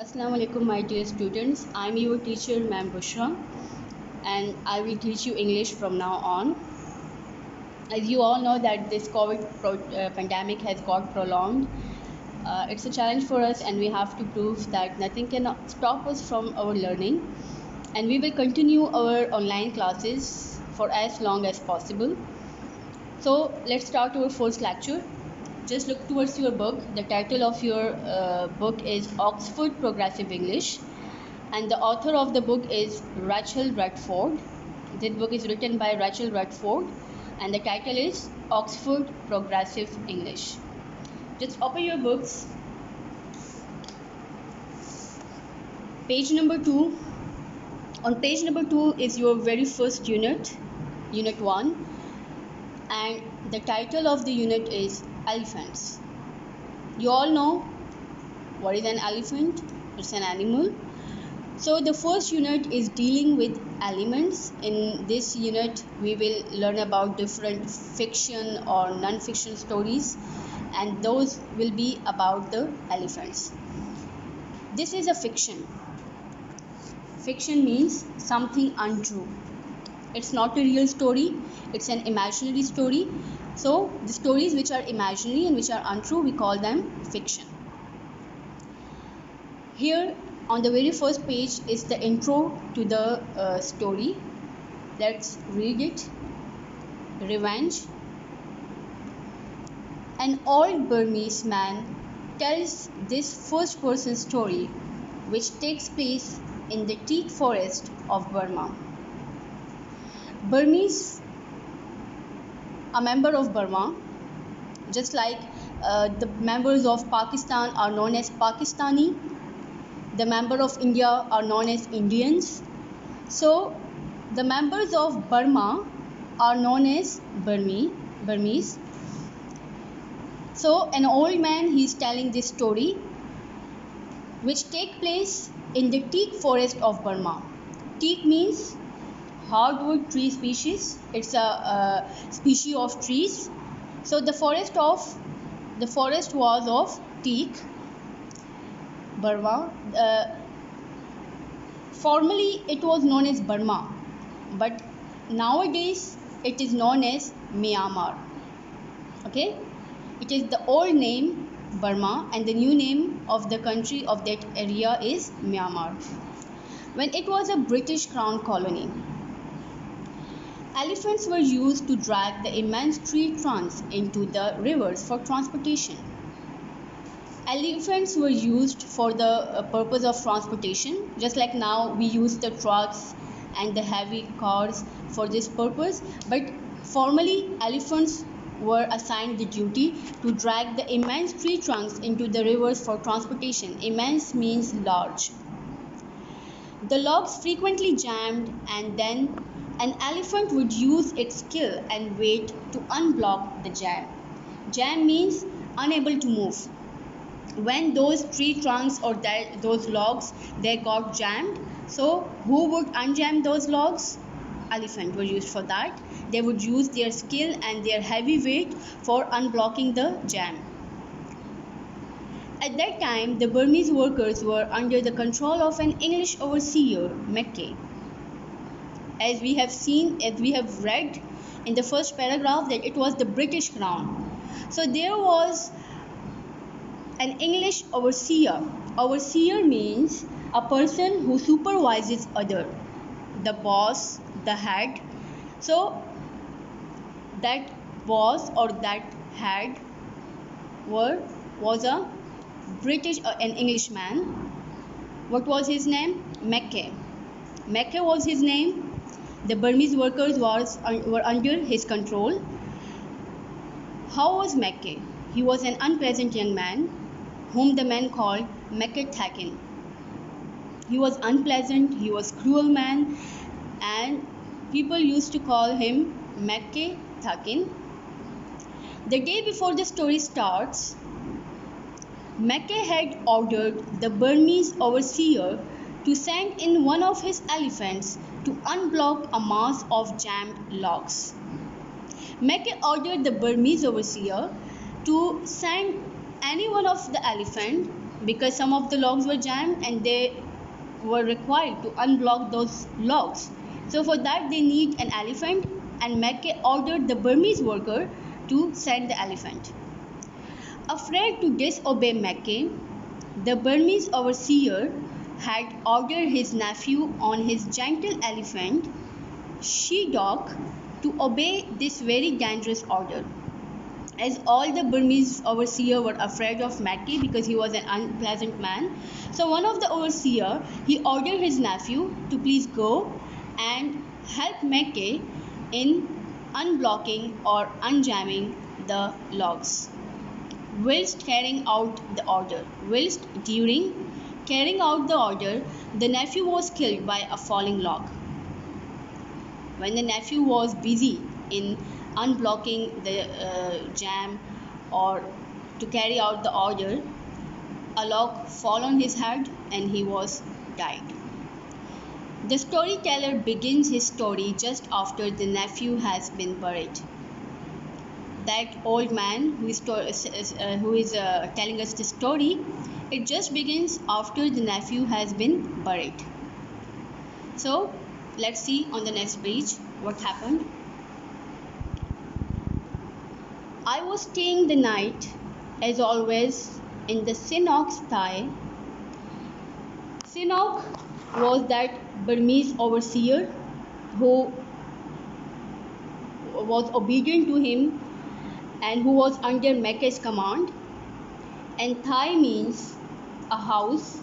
Assalamu alaikum, my dear students. I'm your teacher, Ma'am Bushra, and I will teach you English from now on. As you all know that this pandemic has got prolonged. It's a challenge for us, and we have to prove that nothing can stop us from our learning. And we will continue our online classes for as long as possible. So let's start our first lecture. Just look towards your book. The title of your book is Oxford Progressive English, and the author of the book is Rachel Redford. This book is written by Rachel Redford, and the title is Oxford Progressive English. Just open your books. Page number 2. On page number 2 is your very first unit, Unit 1, and the title of the unit is Elephants. You all know what is an elephant? It's an animal. So the first unit is dealing with elements. In this unit we will learn about different fiction or non-fiction stories, and those will be about the elephants. This is a fiction. Fiction means something untrue. It's not a real story, it's an imaginary story. So the stories which are imaginary and which are untrue, we call them fiction. Here on the very first page is the intro to the story. Let's read it. Revenge. An old Burmese man tells this first person story which takes place in the teak forest of Burma. Burmese, a member of Burma, just like the members of Pakistan are known as Pakistani, the members of India are known as Indians. So the members of Burma are known as Burmese. So an old man, he is telling this story which take place in the teak forest of Burma. Teak means hardwood tree species. It's a species of trees. So the forest was of teak, Burma. Formerly it was known as Burma, but nowadays it is known as Myanmar. Okay, it is the old name Burma, and the new name of the country of that area is Myanmar. When it was a British crown colony, elephants were used to drag the immense tree trunks into the rivers for transportation. Elephants were used for the purpose of transportation, just like now we use the trucks and the heavy cars for this purpose. But formerly, elephants were assigned the duty to drag the immense tree trunks into the rivers for transportation. Immense means large. The logs frequently jammed, and then an elephant would use its skill and weight to unblock the jam. Jam means unable to move. When those tree trunks or those logs, they got jammed, so who would unjam those logs? Elephant were used for that. They would use their skill and their heavy weight for unblocking the jam. At that time, the Burmese workers were under the control of an English overseer, Mackay. As we have read in the first paragraph, that it was the British crown. So there was an English overseer. Overseer means a person who supervises other, the boss, the head. So that boss or that head was a an Englishman. What was his name? Mackay. Mackay was his name. The Burmese workers were under his control. How was Mackay? He was an unpleasant young man whom the men called Mackay Thakin. He was unpleasant, he was cruel man, and people used to call him Mackay Thakin. The day before the story starts, Mackay had ordered the Burmese overseer to send in one of his elephants to unblock a mass of jammed logs. Mackay ordered the Burmese overseer to send any one of the elephant because some of the logs were jammed and they were required to unblock those logs. So for that they need an elephant, and Mackay ordered the Burmese worker to send the elephant. Afraid to disobey Mackay, the Burmese overseer had ordered his nephew on his gentle elephant, She-Dog, to obey this very dangerous order. As all the Burmese overseer were afraid of Mackay because he was an unpleasant man, so one of the overseer, he ordered his nephew to please go and help Mackay in unblocking or unjamming the logs. Whilst carrying out the order, whilst during carrying out the order, the nephew was killed by a falling log. When the nephew was busy in unblocking the jam or to carry out the order, a log fell on his head and he was died. The storyteller begins his story just after the nephew has been buried. That old man who is telling us the story, it just begins after the nephew has been buried. So let's see on the next page what happened. I was staying the night, as always, in the Sinok's thigh. Sinok was that Burmese overseer who was obedient to him and who was under Mackay's command. And thigh means a house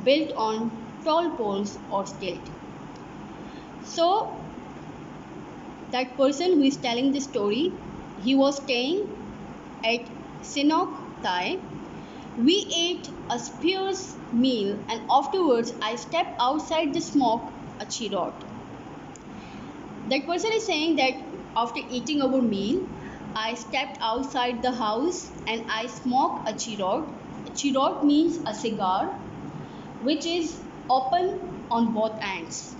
built on tall poles or stilt. So that person who is telling the story, he was staying at Sinok Thai. We ate a spear's meal and afterwards I stepped outside to smoke a chirot. That person is saying that after eating our meal, I stepped outside the house and I smoked a chirot. Chirot means a cigar which is open on both ends.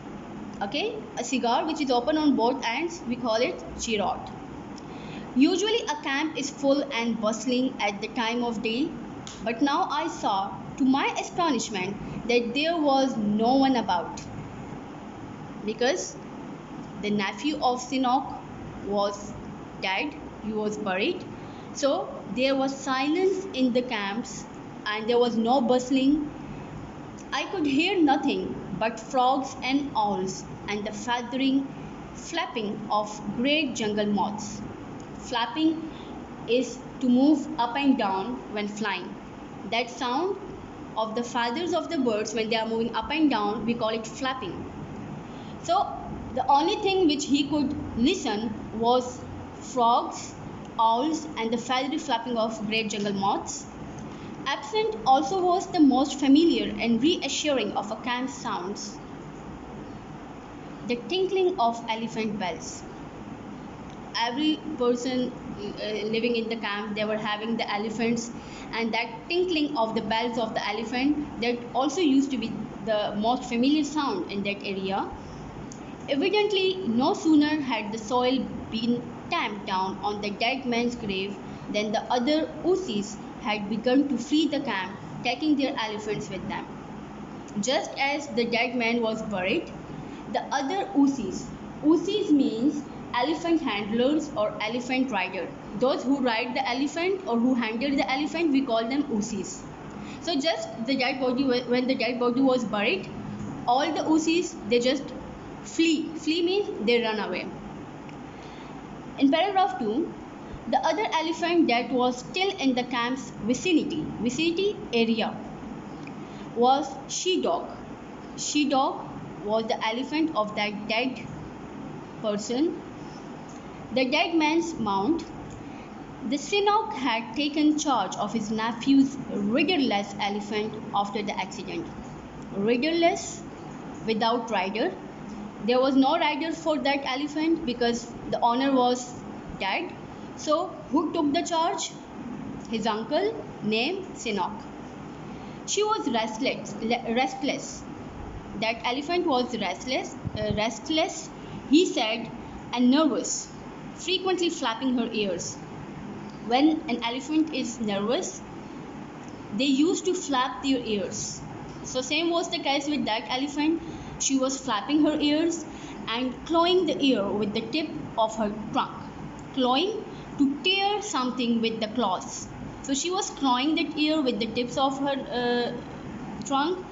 Okay, a cigar which is open on both ends, we call it chirot. Usually a camp is full and bustling at the time of day, but now I saw, to my astonishment, that there was no one about, because the nephew of Sinok was dead, he was buried. So there was silence in the camps and there was no bustling. I could hear nothing but frogs and owls and the feathering flapping of great jungle moths. Flapping is to move up and down when flying. That sound of the feathers of the birds when they are moving up and down, we call it flapping. So the only thing which he could listen was frogs, owls and the feathery flapping of great jungle moths. Absent also was the most familiar and reassuring of a camp sounds, the tinkling of elephant bells. Every person living in the camp, they were having the elephants, and that tinkling of the bells of the elephant, that also used to be the most familiar sound in that area. Evidently, no sooner had the soil been tamped down on the dead man's grave than the other Usis had begun to flee the camp, taking their elephants with them. Just as the dead man was buried, the other Usis means elephant handlers or elephant rider. Those who ride the elephant or who handle the elephant, we call them Usis. So just the dead body, when the dead body was buried, all the Usis, they just flee. Flee means they run away. In paragraph 2, the other elephant that was still in the camp's vicinity area, was She-Dog. She-Dog was the elephant of that dead person, the dead man's mount. The Sinok had taken charge of his nephew's riderless elephant after the accident. Riderless, without rider. There was no rider for that elephant because the owner was dead. So who took the charge? His uncle named Sinok. She was restless. That elephant was restless, he said, and nervous, frequently flapping her ears. When an elephant is nervous, they used to flap their ears. So same was the case with that elephant. She was flapping her ears and clawing the ear with the tip of her trunk, clawing to tear something with the claws. So she was clawing that ear with the tips of her trunk.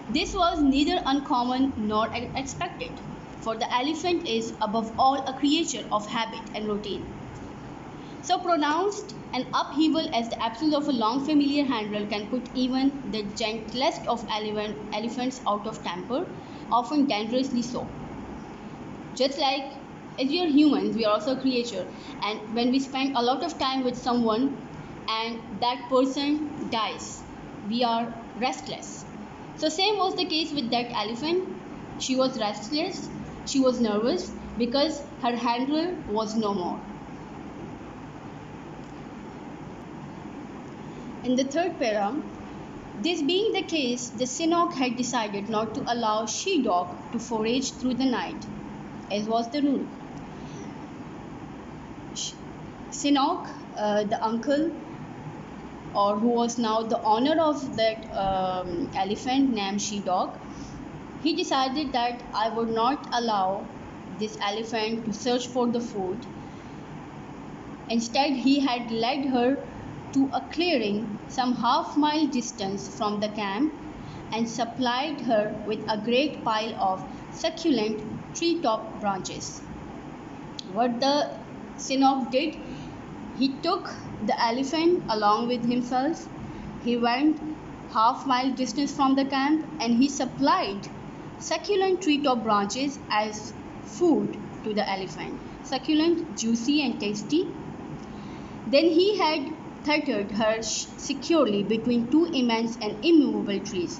This was neither uncommon nor expected, for the elephant is above all a creature of habit and routine. So pronounced an upheaval as the absence of a long familiar handle can put even the gentlest of elephants out of temper, often dangerously so. Just like as we are humans, we are also a creature, and when we spend a lot of time with someone and that person dies, we are restless. So same was the case with that elephant. She was restless, she was nervous because her handler was no more. In the third para, this being the case, the Sinok had decided not to allow she-dog to forage through the night, as was the rule. Sinok, the uncle, or who was now the owner of that elephant named she-dog, he decided that I would not allow this elephant to search for the food. Instead, he had led her to a clearing some half-mile distance from the camp and supplied her with a great pile of succulent treetop branches. What the Sinok did, he took the elephant along with himself. He went half-mile distance from the camp and he supplied succulent treetop branches as food to the elephant. Succulent, juicy and tasty. Then he had tethered her securely between two immense and immovable trees.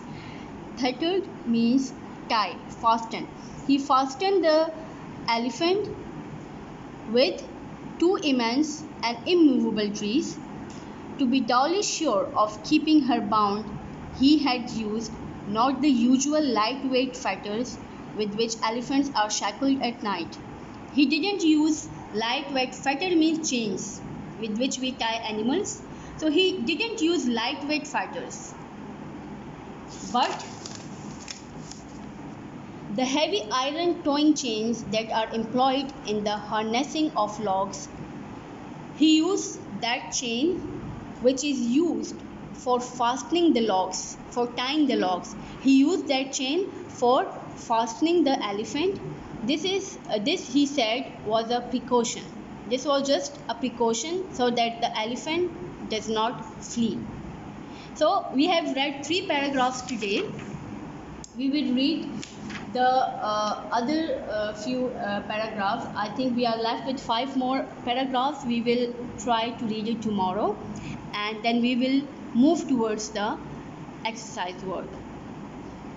Tethered means tie, fasten. He fastened the elephant with two immense and immovable trees. To be doubly sure of keeping her bound, he had used not the usual lightweight fetters with which elephants are shackled at night. He didn't use lightweight fetter means chains with which we tie animals. So he didn't use lightweight fetters, but the heavy iron towing chains that are employed in the harnessing of logs. He used that chain which is used for fastening the logs, for tying the logs. He used that chain for fastening the elephant. This he said was a precaution. This was just a precaution so that the elephant does not flee. So we have read 3 paragraphs today. We will read the other few paragraphs. I think we are left with 5 more paragraphs. We will try to read it tomorrow and then we will move towards the exercise work.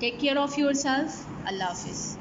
Take care of yourself. Allah Hafiz.